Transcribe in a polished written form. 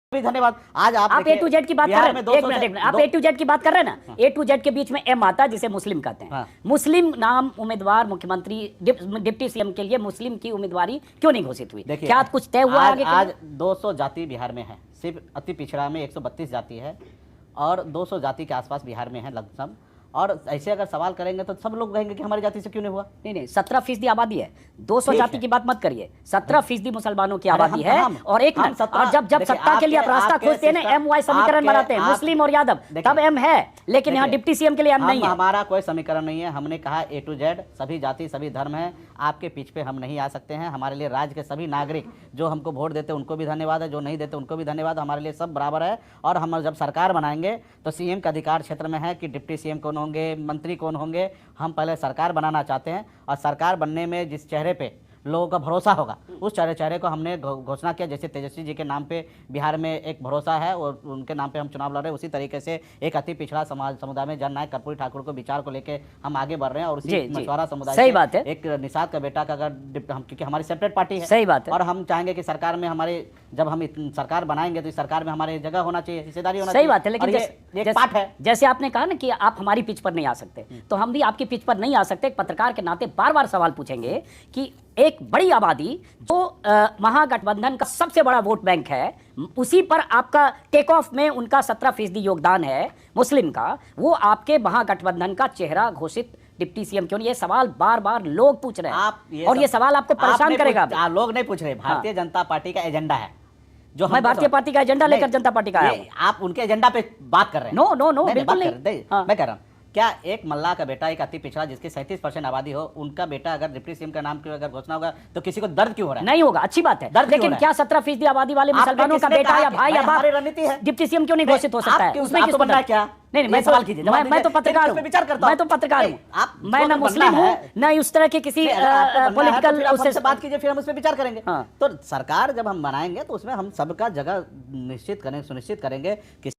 भी धन्यवाद। आज आप ए टू जेड की बात कर रहे हैं, एक मिनट, आप ए टू जेड की बात कर रहे हैं ना, ए टू जेड के बीच में एम आता है जिसे मुस्लिम कहते हैं। मुस्लिम नाम उम्मीदवार मुख्यमंत्री डिप्टी सीएम के लिए मुस्लिम की उम्मीदवारी क्यों नहीं घोषित हुई? क्या कुछ तय हुआ आगे? आज 200 जाति बिहार में है, सिर्फ अति पिछड़ा में 132 जाति है और 200 जाति के आसपास बिहार में है लगभग। और ऐसे अगर सवाल करेंगे तो सब लोग कहेंगे कि हमारी जाति से क्यों नहीं हुआ। नहीं, 17% आबादी है, 200 जाति की बात मत करिए, 17% मुसलमानों की आबादी है। और एक मिनट, और जब सत्ता के लिए आप रास्ता खोजते हैं ना, एम वाई समीकरण बनाते हैं, मुस्लिम और यादव, तब एम है, लेकिन यहाँ डिप्टी सीएम के लिए एम नहीं है। हमारा कोई समीकरण नहीं है। हमने कहा ए टू जेड सभी जाति सभी धर्म है, आपके पीछ पे हम नहीं आ सकते हैं। हमारे लिए राज्य के सभी नागरिक जो हमको वोट देते हैं उनको भी धन्यवाद है, जो नहीं देते उनको भी धन्यवाद। हमारे लिए सब बराबर है। और हम जब सरकार बनाएंगे तो सीएम का अधिकार क्षेत्र में है कि डिप्टी सीएम कौन होंगे, मंत्री कौन होंगे। हम पहले सरकार बनाना चाहते हैं और सरकार बनने में जिस चेहरे पे लोगों का भरोसा होगा उस चेहरे को हमने घोषणा किया। जैसे तेजस्वी जी के नाम पे बिहार में एक भरोसा है और उनके नाम पे हम चुनाव लड़ रहे हैं, उसी तरीके से एक अति पिछड़ा समुदाय में जननायक कर्पूरी ठाकुर को विचार को लेके हम आगे बढ़ रहे हैं। और उसी मछुआरा समुदाय सही बात है, एक निषाद का बेटा का अगर हम, क्योंकि हमारी सेपरेट पार्टी है, सही बात है, और हम चाहेंगे कि सरकार में हमारे, जब हम सरकार बनाएंगे तो इस सरकार में हमारी जगह होना चाहिए, हिस्सेदारी होना चाहिए। सही बात है, लेकिन एक पार्ट है। जैसे आपने कहा ना कि आप हमारी पिच पर नहीं आ सकते, तो हम भी आपकी पिच पर नहीं आ सकते। एक पत्रकार के नाते बार बार सवाल पूछेंगे कि एक बड़ी आबादी जो महागठबंधन का सबसे बड़ा वोट बैंक है, उसी पर आपका टेक ऑफ में उनका 17% योगदान है मुस्लिम का, वो आपके महागठबंधन का चेहरा घोषित डिप्टी सीएम क्यों नहीं? ये सवाल बार बार लोग पूछ रहे हैं और ये सवाल आपको परेशान करेगा। लोग नहीं पूछ रहे, भारतीय जनता पार्टी का एजेंडा है जो मैं भारतीय पार्टी का एजेंडा लेकर जनता पार्टी का आया हूं। आप उनके एजेंडा पे बात कर रहे हैं? नो नो नो, बिल्कुल नहीं। मैं कह रहा हूं, क्या एक मल्लाह का बेटा, एक अति पिछड़ा जिसकी 37% आबादी हो, उनका बेटा अगर डिप्टी सीएम का नाम अगर घोषणा होगा तो किसी को दर्द क्यों हो रहा है? नहीं होगा, अच्छी बात है, लेकिन क्या 17% आबादी वाले मुसलमानों का बेटा या भाई या बाप रणनीति है, डिप्टी सीएम क्यों नहीं घोषित हो सकता है? उसमें किस बनना क्या? नहीं, मैं सवाल कीजिए, मैं तो पत्रकार हूं, मैं तो पत्रकार हूं, मैं ना मुस्लिम हूं ना उस तरह के किसी पॉलिटिकल उससे बात कीजिए, फिर हम उस पर विचार करेंगे। तो सरकार जब हम बनाएंगे तो उसमें हम सबका जगह निश्चित करेंगे, सुनिश्चित करेंगे कि